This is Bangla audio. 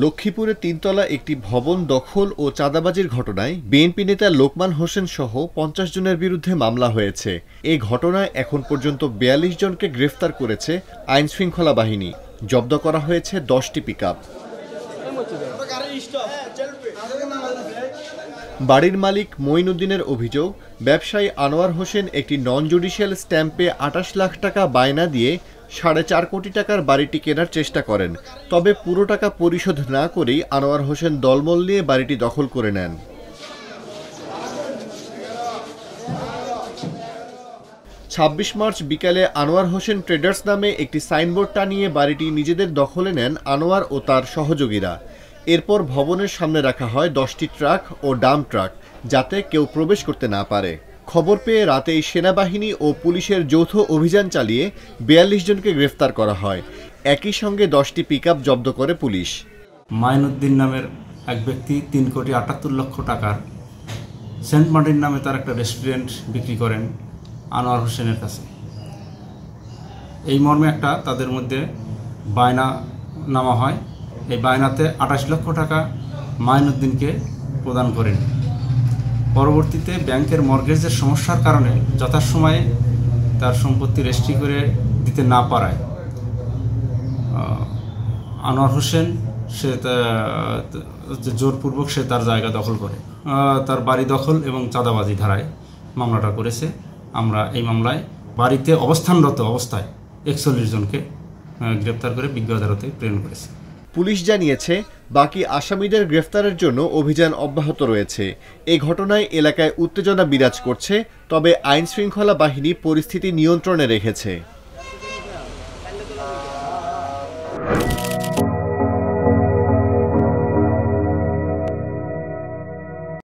লক্ষ্মীপুরে তিনতলা একটি ভবন দখল ও চাঁদাবাজির ঘটনায় বিএনপি নেতা লোকমান হোসেন সহ ৫০ জনের বিরুদ্ধে মামলা হয়েছে। এই ঘটনায় এখন পর্যন্ত ৪২ জনকে গ্রেফতার করেছে আইনশৃঙ্খলা বাহিনী। জব্দ করা হয়েছে ১০টি পিকআপ। বাড়ির মালিক মঈনুদ্দিনের অভিযোগ, ব্যবসায়ী আনোয়ার হোসেন একটি নন জুডিশিয়াল স্ট্যাম্পে ২৮ লাখ টাকা বায়না দিয়ে ৪.৫ কোটি টাকার বাড়িটি কেনার চেষ্টা করেন। তবে পুরো টাকা পরিশোধ না করেই আনোয়ার হোসেন দলমল নিয়ে বাড়িটি দখল করে নেন। ২৬ মার্চ বিকালে আনোয়ার হোসেন ট্রেডার্স নামে একটি সাইনবোর্ড টানিয়ে বাড়িটি নিজেদের দখলে নেন আনোয়ার ও তার সহযোগীরা। এরপর ভবনের সামনে রাখা হয় ১০টি ট্রাক ও ডাম্প ট্রাক, যাতে কেউ প্রবেশ করতে না পারে। খবর পেয়ে রাতেই সেনাবাহিনী ও পুলিশের যৌথ অভিযান চালিয়ে ৪২ জনকে গ্রেফতার করা হয়। একই সঙ্গে ১০টি পিকআপ জব্দ করে পুলিশ। মাইনুদ্দিন নামের এক ব্যক্তি ৩,৭৮,০০,০০০ টাকার সেন্ট মার্টিন নামে তার একটা রেস্টুরেন্ট বিক্রি করেন আনোয়ার হোসেনের কাছে। এই মর্মে একটা তাদের মধ্যে বায়না নামা হয়। এই বায়নাতে ২৮ লক্ষ টাকা মাইনুদ্দিনকে প্রদান করেন। পরবর্তীতে ব্যাংকের মর্গেজের সমস্যার কারণে যথাসময়ে তার সম্পত্তি রেজিস্ট্রি করে দিতে না পারায় আনোয়ার হোসেন সে জোরপূর্বক সে তার জায়গা দখল করে তার বাড়ি দখল এবং চাঁদাবাজি ধারায় মামলাটা করেছে। আমরা এই মামলায় বাড়িতে অবস্থানরত অবস্থায় ৪১ জনকে গ্রেপ্তার করে বিজ্ঞ আদালতে প্রেরণ করেছে। পুলিশ জানিয়েছে, বাকি আসামিদের গ্রেফতারের জন্য অভিযান অব্যাহত রয়েছে। এই ঘটনায় এলাকায় উত্তেজনা বিরাজ করছে, তবে আইনশৃঙ্খলা বাহিনী পরিস্থিতি নিয়ন্ত্রণে রেখেছে।